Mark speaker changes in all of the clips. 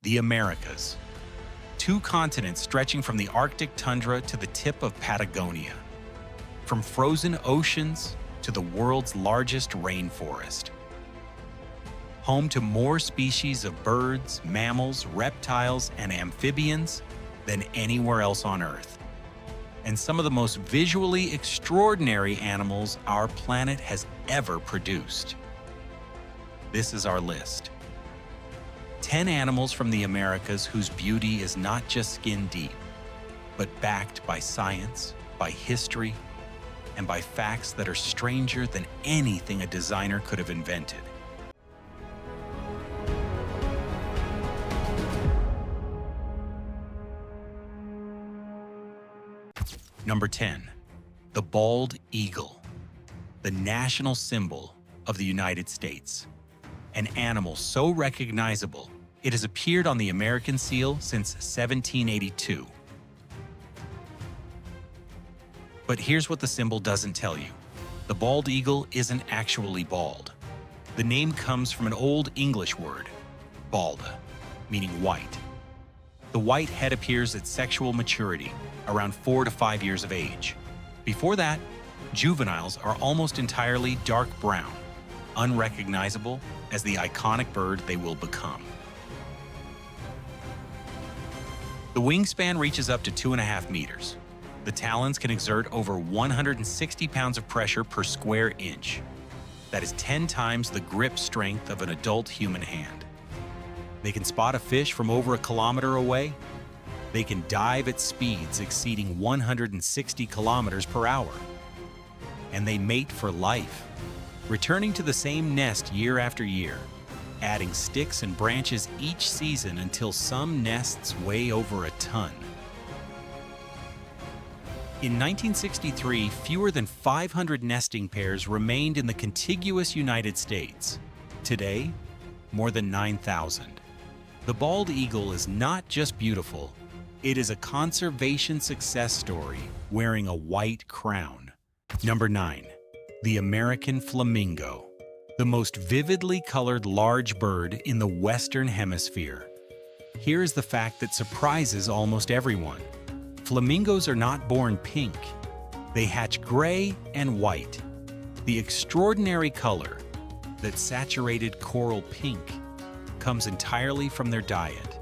Speaker 1: The Americas. Two continents stretching from the Arctic tundra to the tip of Patagonia. From frozen oceans to the world's largest rainforest. Home to more species of birds, mammals, reptiles, and amphibians than anywhere else on Earth. And some of the most visually extraordinary animals our planet has ever produced. This is our list. 10 animals from the Americas whose beauty is not just skin deep, but backed by science, by history, and by facts that are stranger than anything a designer could have invented. Number 10. The bald eagle, the national symbol of the United States. An animal so recognizable, it has appeared on the American seal since 1782. But here's what the symbol doesn't tell you. The bald eagle isn't actually bald. The name comes from an Old English word, balda, meaning white. The white head appears at sexual maturity, around 4 to 5 years of age. Before that, juveniles are almost entirely dark brown, unrecognizable as the iconic bird they will become. The wingspan reaches up to 2.5 meters. The talons can exert over 160 pounds of pressure per square inch. That is 10 times the grip strength of an adult human hand. They can spot a fish from over a kilometer away. They can dive at speeds exceeding 160 kilometers per hour. And they mate for life, returning to the same nest year after year, adding sticks and branches each season until some nests weigh over a ton. In 1963, fewer than 500 nesting pairs remained in the contiguous United States. Today, more than 9,000. The bald eagle is not just beautiful, it is a conservation success story wearing a white crown. Number 9. The American Flamingo, the most vividly colored large bird in the Western Hemisphere. Here is the fact that surprises almost everyone. Flamingos are not born pink. They hatch gray and white. The extraordinary color, that saturated coral pink, comes entirely from their diet.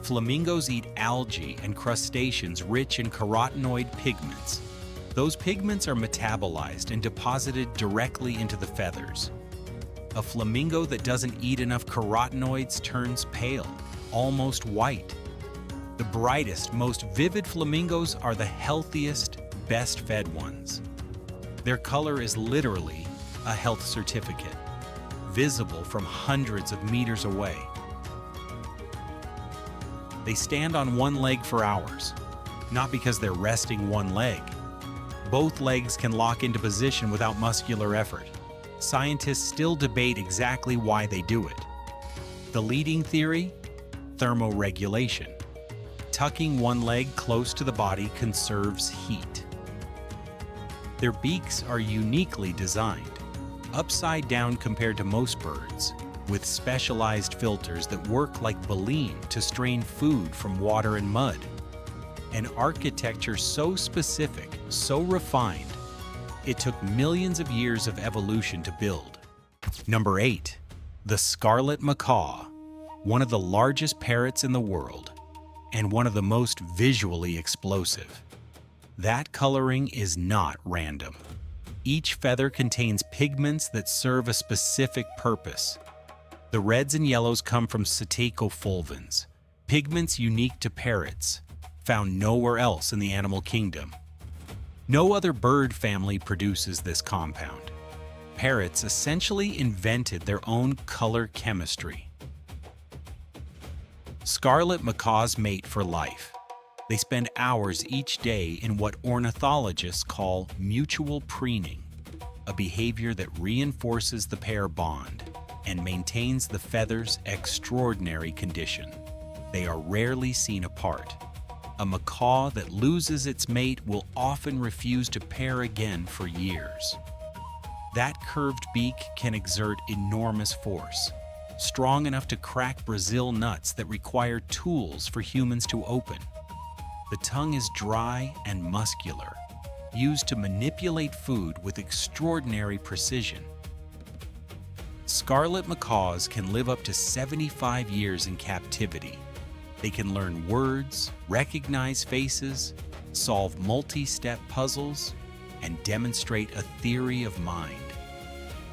Speaker 1: Flamingos eat algae and crustaceans rich in carotenoid pigments. Those pigments are metabolized and deposited directly into the feathers. A flamingo that doesn't eat enough carotenoids turns pale, almost white. The brightest, most vivid flamingos are the healthiest, best-fed ones. Their color is literally a health certificate, visible from hundreds of meters away. They stand on one leg for hours, not because they're resting one leg. Both legs can lock into position without muscular effort. Scientists still debate exactly why they do it. The leading theory? Thermoregulation. Tucking one leg close to the body conserves heat. Their beaks are uniquely designed, upside down compared to most birds, with specialized filters that work like baleen to strain food from water and mud. An architecture so specific, so refined, it took millions of years of evolution to build. Number 8. The Scarlet Macaw, one of the largest parrots in the world, and one of the most visually explosive. That coloring is not random. Each feather contains pigments that serve a specific purpose. The reds and yellows come from cetacofulvins, pigments unique to parrots, found nowhere else in the animal kingdom. No other bird family produces this compound. Parrots essentially invented their own color chemistry. Scarlet macaws mate for life. They spend hours each day in what ornithologists call mutual preening, a behavior that reinforces the pair bond and maintains the feather's extraordinary condition. They are rarely seen apart. A macaw that loses its mate will often refuse to pair again for years. That curved beak can exert enormous force, strong enough to crack Brazil nuts that require tools for humans to open. The tongue is dry and muscular, used to manipulate food with extraordinary precision. Scarlet macaws can live up to 75 years in captivity. They can learn words, recognize faces, solve multi-step puzzles, and demonstrate a theory of mind,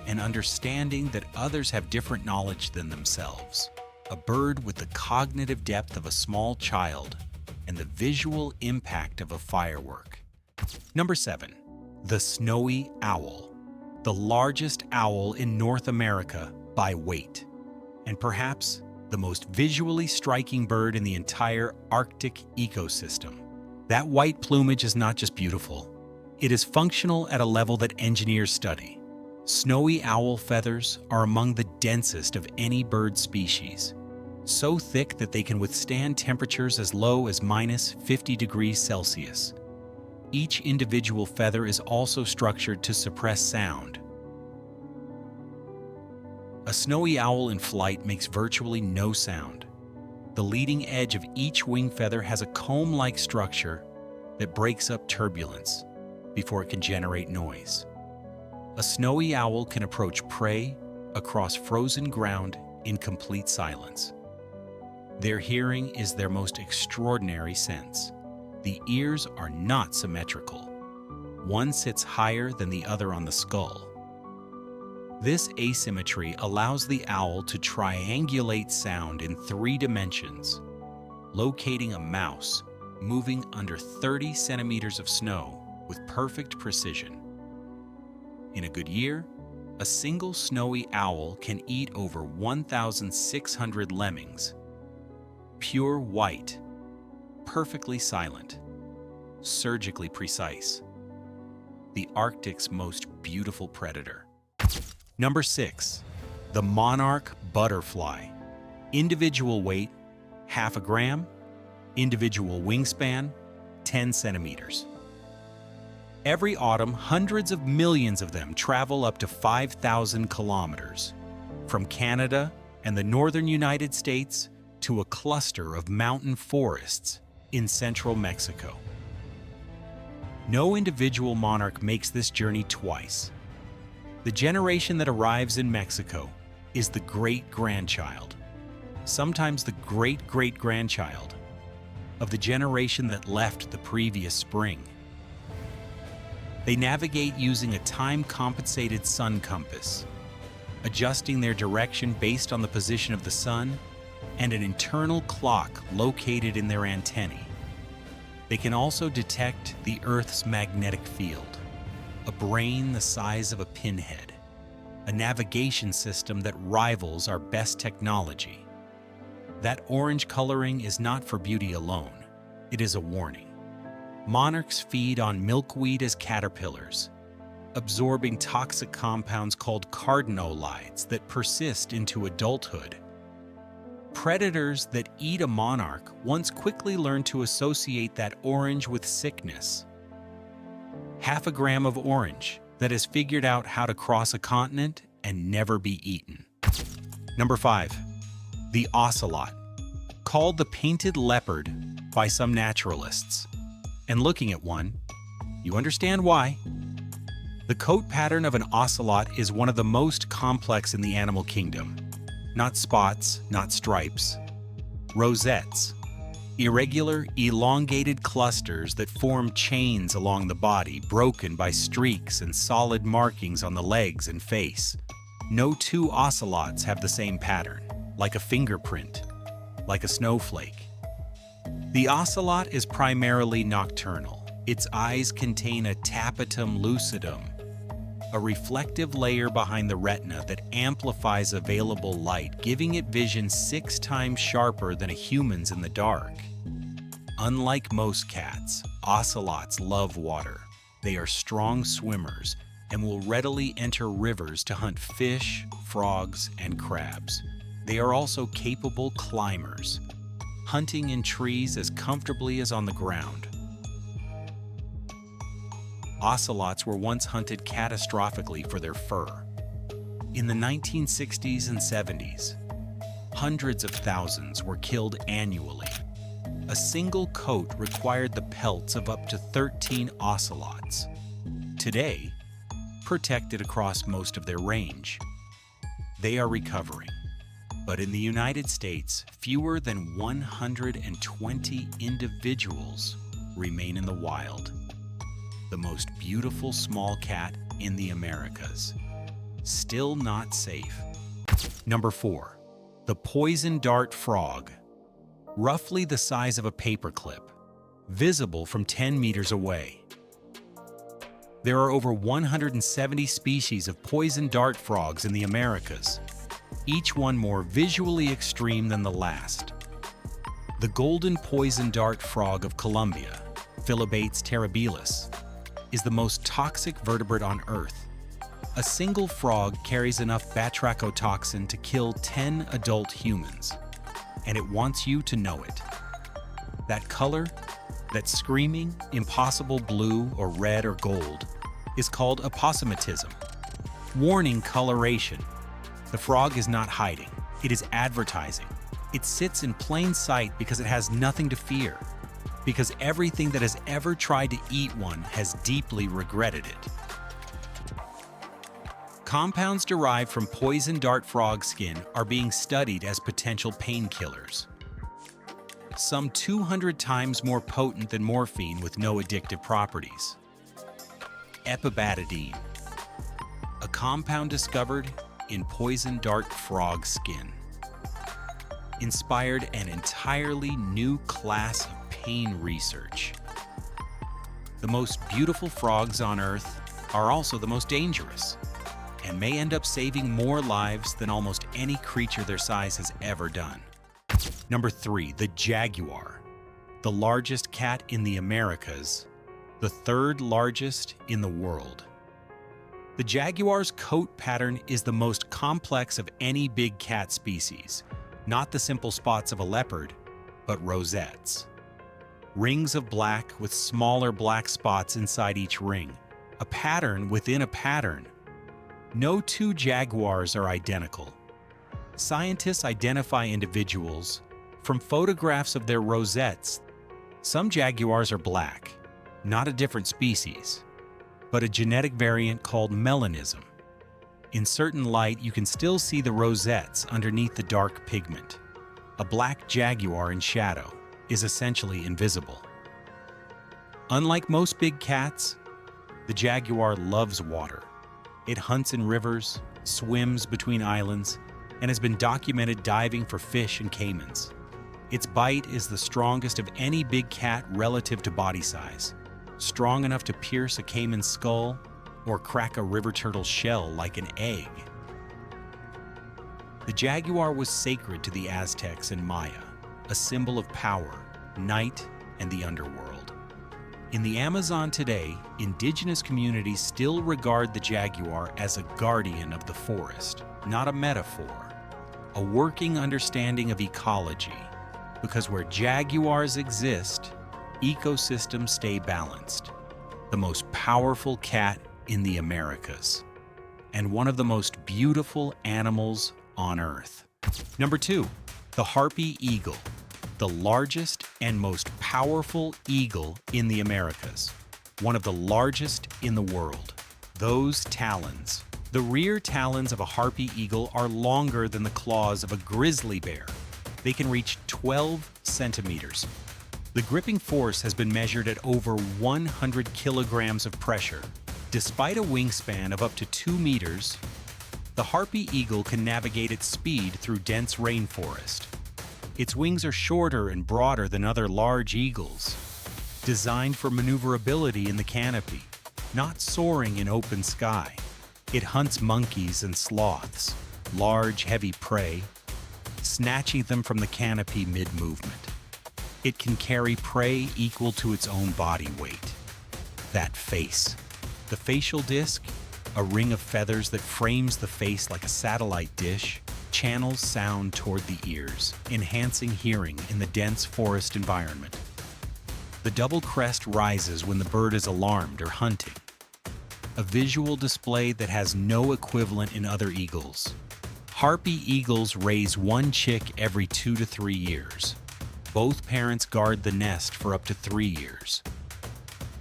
Speaker 1: an understanding that others have different knowledge than themselves. A bird with the cognitive depth of a small child and the visual impact of a firework. Number 7. The snowy owl, the largest owl in North America by weight, and perhaps the most visually striking bird in the entire Arctic ecosystem. That white plumage is not just beautiful, it is functional at a level that engineers study. Snowy owl feathers are among the densest of any bird species, so thick that they can withstand temperatures as low as -50 degrees Celsius. Each individual feather is also structured to suppress sound. A snowy owl in flight makes virtually no sound. The leading edge of each wing feather has a comb-like structure that breaks up turbulence before it can generate noise. A snowy owl can approach prey across frozen ground in complete silence. Their hearing is their most extraordinary sense. The ears are not symmetrical. One sits higher than the other on the skull. This asymmetry allows the owl to triangulate sound in 3 dimensions, locating a mouse moving under 30 centimeters of snow with perfect precision. In a good year, a single snowy owl can eat over 1,600 lemmings. Pure white, perfectly silent, surgically precise. The Arctic's most beautiful predator. Number 6. The Monarch Butterfly. Individual weight, 0.5 gram. Individual wingspan, 10 centimeters. Every autumn, hundreds of millions of them travel up to 5,000 kilometers, from Canada and the northern United States to a cluster of mountain forests in central Mexico. No individual monarch makes this journey twice. The generation that arrives in Mexico is the great-grandchild, sometimes the great-great-grandchild, of the generation that left the previous spring. They navigate using a time-compensated sun compass, adjusting their direction based on the position of the sun and an internal clock located in their antennae. They can also detect the Earth's magnetic field, a brain the size of a pinhead, a navigation system that rivals our best technology. That orange coloring is not for beauty alone, it is a warning. Monarchs feed on milkweed as caterpillars, absorbing toxic compounds called cardenolides that persist into adulthood. Predators that eat a monarch once quickly learn to associate that orange with sickness. 0.5 gram of orange that has figured out how to cross a continent and never be eaten. Number 5. The ocelot, called the painted leopard by some naturalists. And looking at one, you understand why. The coat pattern of an ocelot is one of the most complex in the animal kingdom. Not spots, not stripes. Rosettes. Irregular, elongated clusters that form chains along the body, broken by streaks and solid markings on the legs and face. No 2 ocelots have the same pattern, like a fingerprint, like a snowflake. The ocelot is primarily nocturnal. Its eyes contain a tapetum lucidum, a reflective layer behind the retina that amplifies available light, giving it vision 6 times sharper than a human's in the dark. Unlike most cats, ocelots love water. They are strong swimmers and will readily enter rivers to hunt fish, frogs, and crabs. They are also capable climbers, hunting in trees as comfortably as on the ground. Ocelots were once hunted catastrophically for their fur. In the 1960s and 70s, Hundreds of thousands were killed annually. A single coat required the pelts of up to 13 ocelots. Today, protected across most of their range. They are recovering. But in the United States, fewer than 120 individuals remain in the wild. The most beautiful small cat in the Americas. Still not safe. Number 4. The poison dart frog. Roughly the size of a paperclip, visible from 10 meters away. There are over 170 species of poison dart frogs in the Americas, each one more visually extreme than the last. The golden poison dart frog of Colombia, Philobates terribilis, is the most toxic vertebrate on Earth. A single frog carries enough batrachotoxin to kill 10 adult humans, and it wants you to know it. That color, that screaming, impossible blue or red or gold, is called aposematism. Warning coloration. The frog is not hiding. It is advertising. It sits in plain sight because it has nothing to fear. Because everything that has ever tried to eat one has deeply regretted it. Compounds derived from poison dart frog skin are being studied as potential painkillers. Some 200 times more potent than morphine with no addictive properties. Epibatidine, a compound discovered in poison dart frog skin, inspired an entirely new class of pain research. The most beautiful frogs on Earth are also the most dangerous, and may end up saving more lives than almost any creature their size has ever done. Number 3, the jaguar, the largest cat in the Americas, the third largest in the world. The jaguar's coat pattern is the most complex of any big cat species, not the simple spots of a leopard, but rosettes. Rings of black with smaller black spots inside each ring, a pattern within a pattern. No two jaguars are identical. Scientists identify individuals from photographs of their rosettes. Some jaguars are black, not a different species, but a genetic variant called melanism. In certain light, you can still see the rosettes underneath the dark pigment. A black jaguar in shadow is essentially invisible. Unlike most big cats, the jaguar loves water. It hunts in rivers, swims between islands, and has been documented diving for fish and caimans. Its bite is the strongest of any big cat relative to body size, strong enough to pierce a caiman's skull or crack a river turtle's shell like an egg. The jaguar was sacred to the Aztecs and Maya, a symbol of power, night, and the underworld. In the Amazon today, indigenous communities still regard the jaguar as a guardian of the forest, not a metaphor, a working understanding of ecology, because where jaguars exist, ecosystems stay balanced. The most powerful cat in the Americas, and one of the most beautiful animals on Earth. Number 2, the Harpy Eagle, the largest and most powerful eagle in the Americas, one of the largest in the world. Those talons. The rear talons of a Harpy Eagle are longer than the claws of a grizzly bear. They can reach 12 centimeters. The gripping force has been measured at over 100 kilograms of pressure. Despite a wingspan of up to 2 meters, the Harpy Eagle can navigate at speed through dense rainforest. Its wings are shorter and broader than other large eagles, designed for maneuverability in the canopy, not soaring in open sky. It hunts monkeys and sloths, large, heavy prey, snatching them from the canopy mid-movement. It can carry prey equal to its own body weight. That face. The facial disc, a ring of feathers that frames the face like a satellite dish, channels sound toward the ears, enhancing hearing in the dense forest environment. The double crest rises when the bird is alarmed or hunting, a visual display that has no equivalent in other eagles. Harpy eagles raise one chick every 2 to 3 years. Both parents guard the nest for up to 3 years.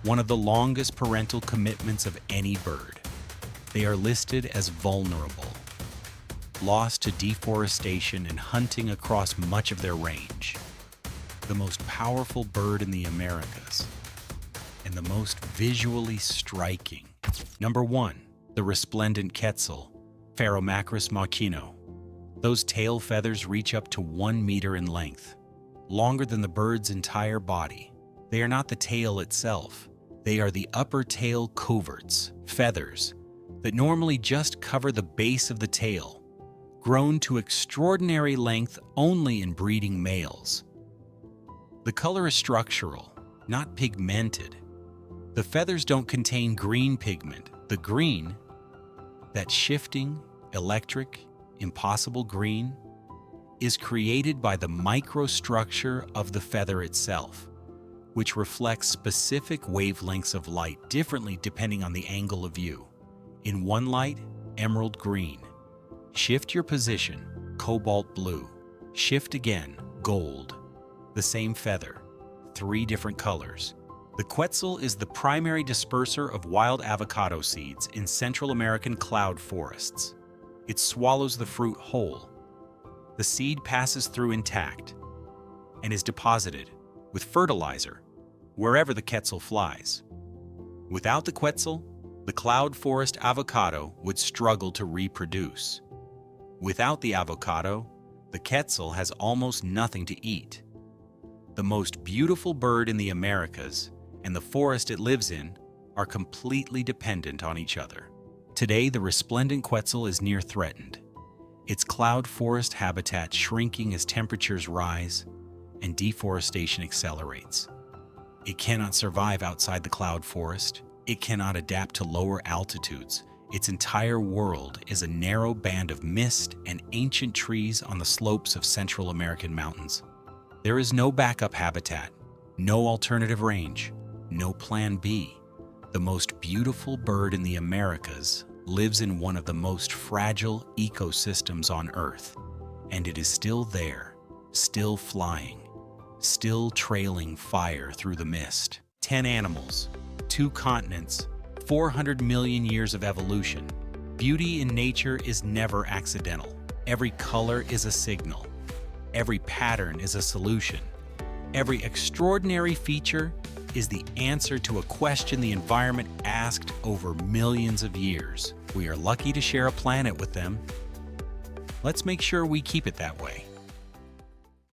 Speaker 1: One of the longest parental commitments of any bird. They are listed as vulnerable, lost to deforestation and hunting across much of their range. The most powerful bird in the Americas, and the most visually striking. Number 1, the Resplendent Quetzal, Phaeromacris machino. Those tail feathers reach up to 1 meter in length, longer than the bird's entire body. They are not the tail itself. They are the upper tail coverts, feathers, that normally just cover the base of the tail, grown to extraordinary length only in breeding males. The color is structural, not pigmented. The feathers don't contain green pigment. The green, that shifting, electric, impossible green, is created by the microstructure of the feather itself, which reflects specific wavelengths of light differently depending on the angle of view. In one light, emerald green. Shift your position, cobalt blue. Shift again, gold. The same feather, 3 different colors. The Quetzal is the primary disperser of wild avocado seeds in Central American cloud forests. It swallows the fruit whole. The seed passes through intact and is deposited with fertilizer wherever the Quetzal flies. Without the Quetzal, the cloud forest avocado would struggle to reproduce. Without the avocado, the Quetzal has almost nothing to eat. The most beautiful bird in the Americas and the forest it lives in are completely dependent on each other. Today, the Resplendent Quetzal is near threatened, its cloud forest habitat shrinking as temperatures rise and deforestation accelerates. It cannot survive outside the cloud forest. It cannot adapt to lower altitudes. Its entire world is a narrow band of mist and ancient trees on the slopes of Central American mountains. There is no backup habitat, no alternative range, no plan B. The most beautiful bird in the Americas lives in one of the most fragile ecosystems on Earth, and it is still there, still flying, still trailing fire through the mist. 10 animals, 2 continents, 400 million years of evolution. Beauty in nature is never accidental. Every color is a signal. Every pattern is a solution. Every extraordinary feature is the answer to a question the environment asked over millions of years. We are lucky to share a planet with them. Let's make sure we keep it that way.